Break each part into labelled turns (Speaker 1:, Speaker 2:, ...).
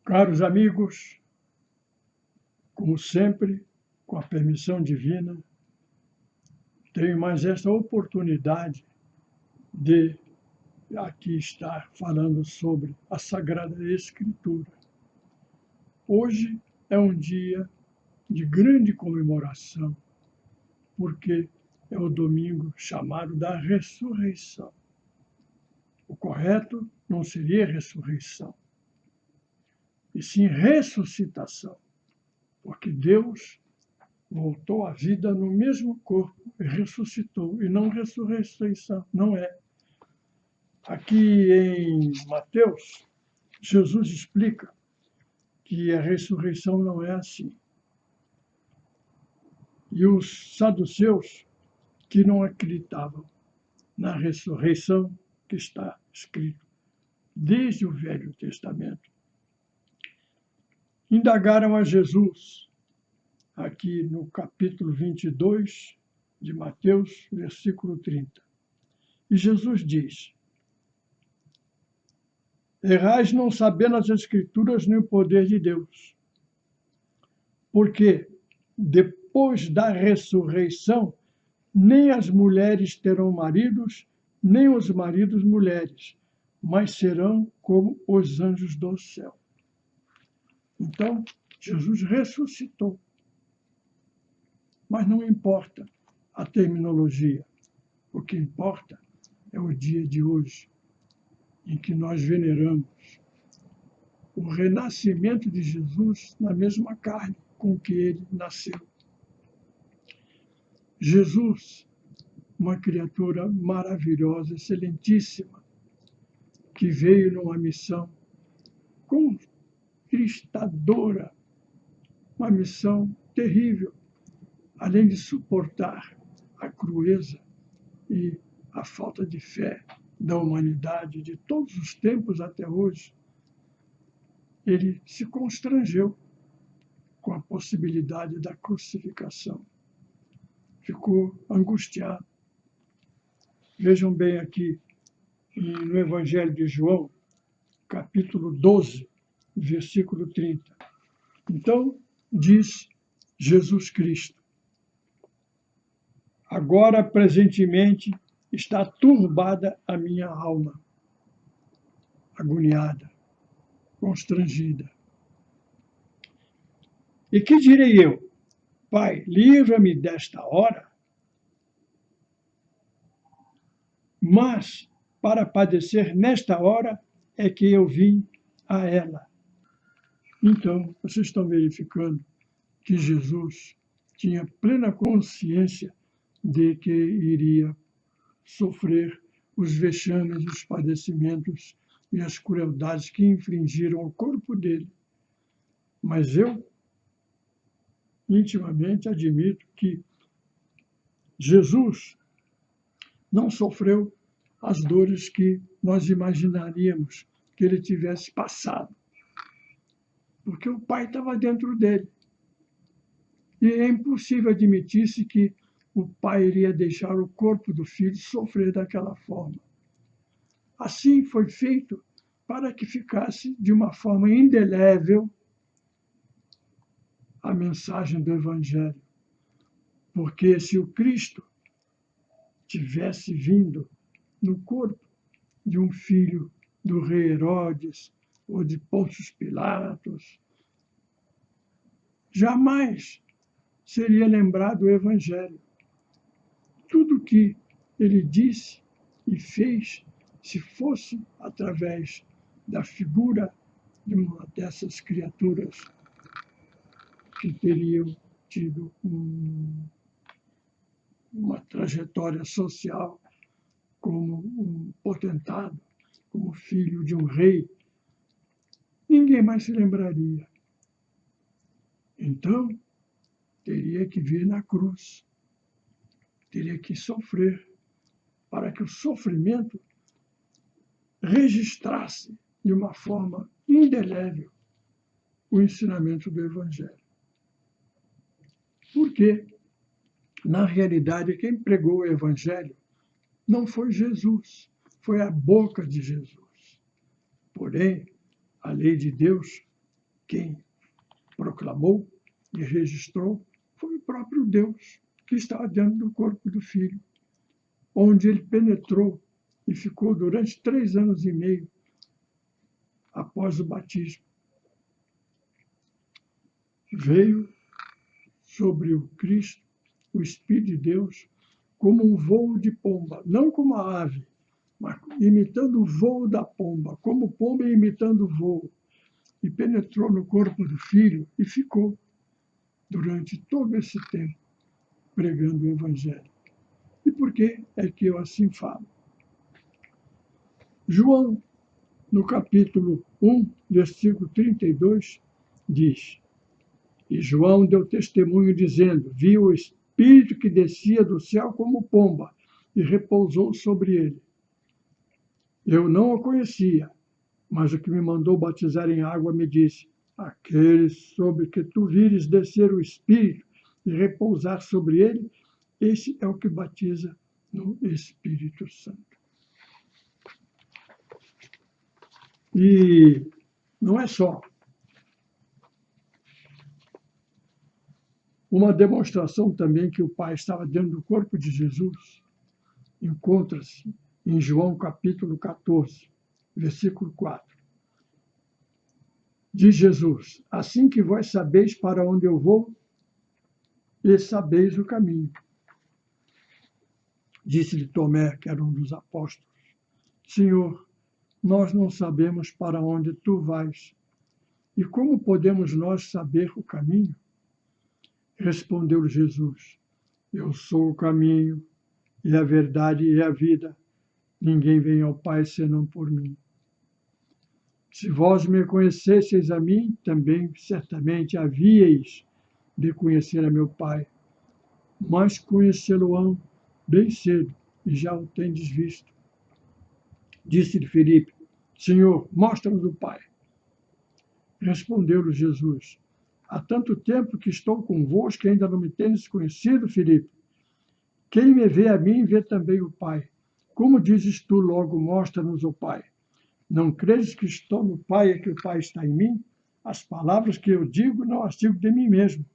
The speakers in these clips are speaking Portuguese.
Speaker 1: Caros amigos, como sempre, com a permissão divina, tenho mais esta oportunidade de aqui estar falando sobre a Sagrada Escritura. Hoje é um dia de grande comemoração, porque é o domingo chamado da ressurreição. O correto não seria ressurreição, e sim ressuscitação, porque Deus voltou à vida no mesmo corpo e ressuscitou, e não ressurreição, não é. Aqui em Mateus, Jesus explica que a ressurreição não é assim. E os saduceus, que não acreditavam na ressurreição que está escrito desde o Velho Testamento, indagaram a Jesus, aqui no capítulo 22 de Mateus, versículo 30. E Jesus diz: errais não sabendo as Escrituras nem o poder de Deus, porque depois da ressurreição, nem as mulheres terão maridos, nem os maridos mulheres, mas serão como os anjos do céu. Então, Jesus ressuscitou. Mas não importa a terminologia. O que importa é o dia de hoje, em que nós veneramos o renascimento de Jesus na mesma carne com que ele nasceu. Jesus, uma criatura maravilhosa, excelentíssima, que veio numa missão conquistadora, uma missão terrível, além de suportar a crueza e a falta de fé da humanidade de todos os tempos até hoje, ele se constrangeu com a possibilidade da crucificação. Ficou angustiado. Vejam bem aqui no Evangelho de João, capítulo 12, versículo 30. Então, diz Jesus Cristo: agora, presentemente, está turbada a minha alma, agoniada, constrangida. E que direi eu? Pai, livra-me desta hora. Mas, para padecer nesta hora, é que eu vim a ela. Então, vocês estão verificando que Jesus tinha plena consciência de que iria sofrer os vexames, os padecimentos e as crueldades que infligiram ao corpo dele. Mas eu, intimamente, admito que Jesus não sofreu as dores que nós imaginaríamos que ele tivesse passado, porque o Pai estava dentro dele. E é impossível admitir-se que o Pai iria deixar o corpo do Filho sofrer daquela forma. Assim foi feito para que ficasse de uma forma indelével a mensagem do Evangelho. Porque se o Cristo tivesse vindo no corpo de um filho do rei Herodes ou de Pôncio Pilatos, jamais seria lembrado o Evangelho. Tudo que ele disse e fez, se fosse através da figura de uma dessas criaturas que teriam tido uma trajetória social como um potentado, como filho de um rei, ninguém mais se lembraria. Então, teria que vir na cruz, teria que sofrer, para que o sofrimento registrasse de uma forma indelével o ensinamento do Evangelho. Porque, na realidade, quem pregou o Evangelho não foi Jesus, foi a boca de Jesus. Porém, a lei de Deus quem proclamou e registrou foi o próprio Deus, que estava dentro do corpo do Filho, onde ele penetrou e ficou durante 3 anos e meio após o batismo. Veio sobre o Cristo o Espírito de Deus como um voo de pomba, não como a ave, mas imitando o voo da pomba, como pomba imitando o voo, e penetrou no corpo do Filho e ficou durante todo esse tempo pregando o Evangelho. E por que é que eu assim falo? João, no capítulo 1, versículo 32, diz: E João deu testemunho dizendo: Vi o Espírito que descia do céu como pomba e repousou sobre ele. Eu não o conhecia, mas o que me mandou batizar em água me disse: Aquele sobre que tu vires descer o Espírito e repousar sobre ele, esse é o que batiza no Espírito Santo. E não é só uma demonstração também que o Pai estava dentro do corpo de Jesus, encontra-se em João capítulo 14, versículo 4. Diz Jesus: Assim que vós sabeis para onde eu vou, e sabeis o caminho. Disse-lhe Tomé, que era um dos apóstolos: Senhor, nós não sabemos para onde tu vais, e como podemos nós saber o caminho? Respondeu Jesus: Eu sou o caminho, e a verdade e a vida. Ninguém vem ao Pai senão por mim. Se vós me conhecesseis a mim, também certamente havíeis de conhecer a meu Pai. Mas conhecê-lo-ão bem cedo, e já o tendes visto. Disse-lhe Filipe: Senhor, mostra-nos o Pai. Respondeu-lhe Jesus: Há tanto tempo que estou convosco que ainda não me tendes conhecido, Filipe. Quem me vê a mim, vê também o Pai. Como dizes tu logo, mostra-nos o Pai? Não credes que estou no Pai e que o Pai está em mim? As palavras que eu digo, não as digo de mim mesmo.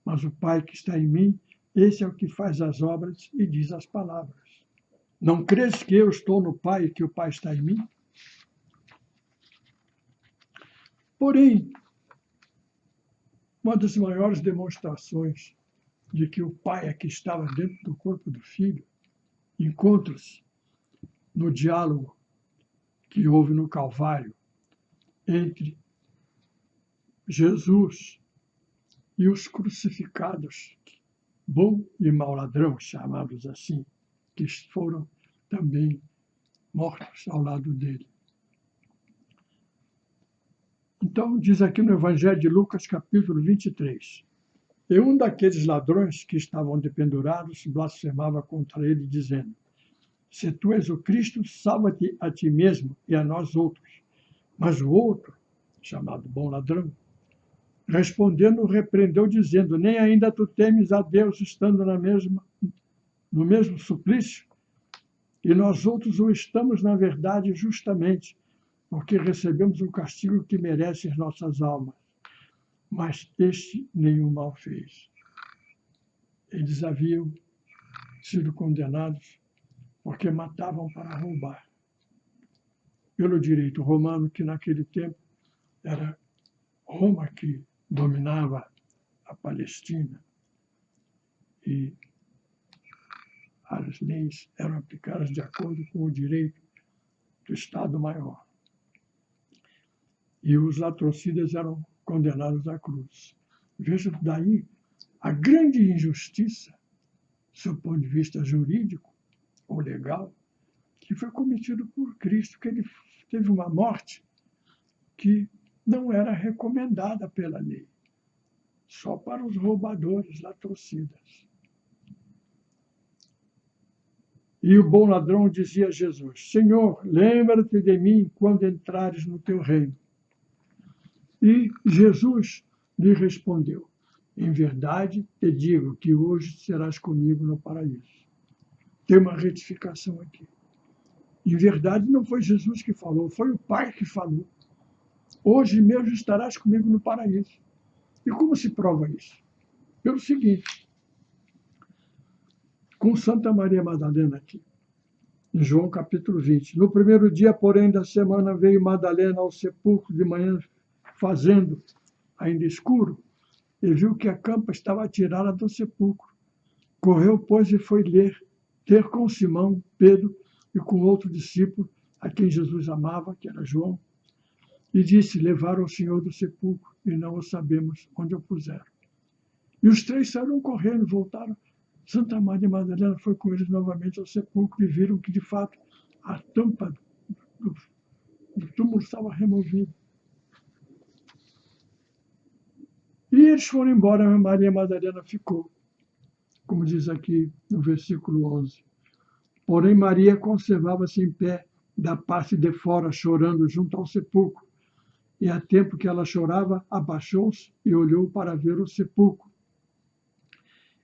Speaker 1: Mas o Pai que está em mim, esse é o que faz as obras e diz as palavras. Não credes que eu estou no Pai e que o Pai está em mim? Porém, uma das maiores demonstrações de que o Pai é que estava dentro do corpo do Filho encontra-se no diálogo que houve no Calvário entre Jesus e os crucificados, bom e mau ladrão, chamados assim, que foram também mortos ao lado dele. Então, diz aqui no Evangelho de Lucas, capítulo 23, e um daqueles ladrões que estavam dependurados blasfemava contra ele, dizendo: Se tu és o Cristo, salva-te a ti mesmo e a nós outros. Mas o outro, chamado bom ladrão, respondendo, repreendeu, dizendo: Nem ainda tu temes a Deus, estando no mesmo suplício? E nós outros o estamos, na verdade, justamente, porque recebemos o castigo que merece as nossas almas. Mas este nenhum mal fez. Eles haviam sido condenados porque matavam para roubar. Pelo direito romano, que naquele tempo era Roma que dominava a Palestina, e as leis eram aplicadas de acordo com o direito do Estado Maior. E os latrocidas eram condenados à cruz. Veja daí a grande injustiça, do ponto de vista jurídico ou legal, que foi cometido por Cristo, que ele teve uma morte que não era recomendada pela lei, só para os roubadores, latrocidas. E o bom ladrão dizia a Jesus: Senhor, lembra-te de mim quando entrares no teu reino. E Jesus lhe respondeu: Em verdade te digo que hoje serás comigo no paraíso. Tem uma retificação aqui. Em verdade, não foi Jesus que falou, foi o Pai que falou. hoje mesmo estarás comigo no paraíso. E como se prova isso? Pelo seguinte, com Santa Maria Madalena aqui, em João capítulo 20. No primeiro dia, porém, da semana, veio Madalena ao sepulcro de manhã, fazendo ainda escuro, e viu que a campa estava tirada do sepulcro. Correu, pois, e foi ter com Simão, Pedro e com outro discípulo, a quem Jesus amava, que era João, e disse: levaram o Senhor do sepulcro e não o sabemos onde o puseram. E os três saíram correndo, voltaram. Santa Maria Madalena foi com eles novamente ao sepulcro e viram que, de fato, a tampa do túmulo estava removida. E eles foram embora, mas Maria Madalena ficou, como diz aqui no versículo 11. Porém, Maria conservava-se em pé, da parte de fora, chorando junto ao sepulcro. E a tempo que ela chorava, abaixou-se e olhou para ver o sepulcro.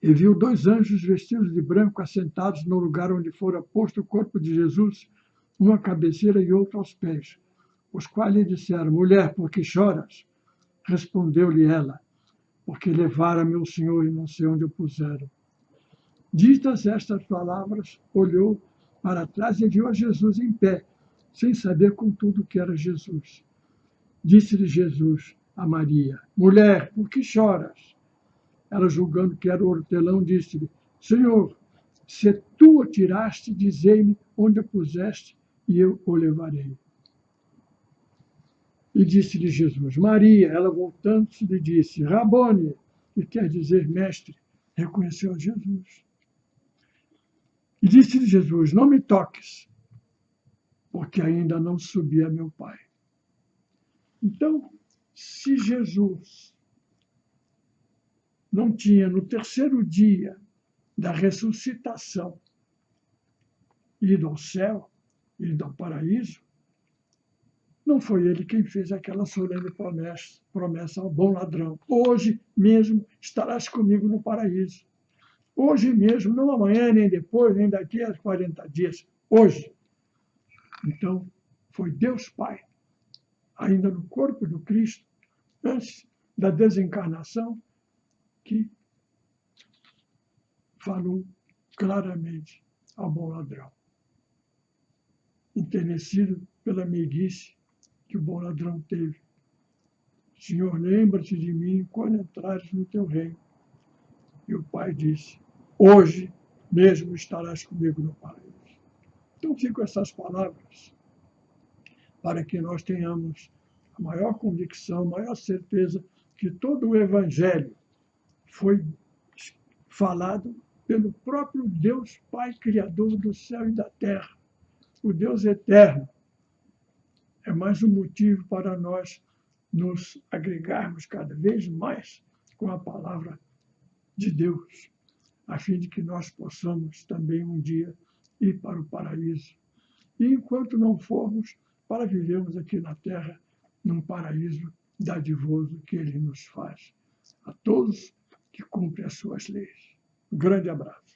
Speaker 1: E viu dois anjos vestidos de branco assentados no lugar onde fora posto o corpo de Jesus, um à cabeceira e outro aos pés, os quais lhe disseram: mulher, por que choras? Respondeu-lhe ela: porque levaram meu Senhor e não sei onde o puseram. Ditas estas palavras, olhou para trás e viu a Jesus em pé, sem saber contudo que era Jesus. Disse-lhe Jesus a Maria: mulher, por que choras? Ela, julgando que era o hortelão, disse-lhe: Senhor, se tu o tiraste, dizei-me onde o puseste, e eu o levarei. E disse-lhe Jesus: Maria. Ela, voltando-se, lhe disse: Rabone, que quer dizer mestre. Reconheceu Jesus. E disse-lhe Jesus: não me toques, porque ainda não subi a meu Pai. Então, se Jesus não tinha, no terceiro dia da ressuscitação, ido ao céu, ido ao paraíso, não foi ele quem fez aquela solene promessa ao bom ladrão: hoje mesmo estarás comigo no paraíso. Hoje mesmo, não amanhã, nem depois, nem daqui a 40 dias. Hoje. Então, foi Deus Pai, ainda no corpo do Cristo, antes da desencarnação, que falou claramente ao bom ladrão, enternecido pela meiguice que o bom ladrão teve. Senhor, lembra-te de mim quando entrares no teu reino. E o Pai disse: hoje mesmo estarás comigo no paraíso. Então, ficam essas palavras para que nós tenhamos a maior convicção, a maior certeza que todo o Evangelho foi falado pelo próprio Deus Pai, Criador do céu e da terra, o Deus eterno. É mais um motivo para nós nos agregarmos cada vez mais com a palavra de Deus, a fim de que nós possamos também um dia ir para o paraíso. E enquanto não formos, para vivermos aqui na terra, num paraíso dadivoso que Ele nos faz. A todos que cumprem as suas leis. Um grande abraço.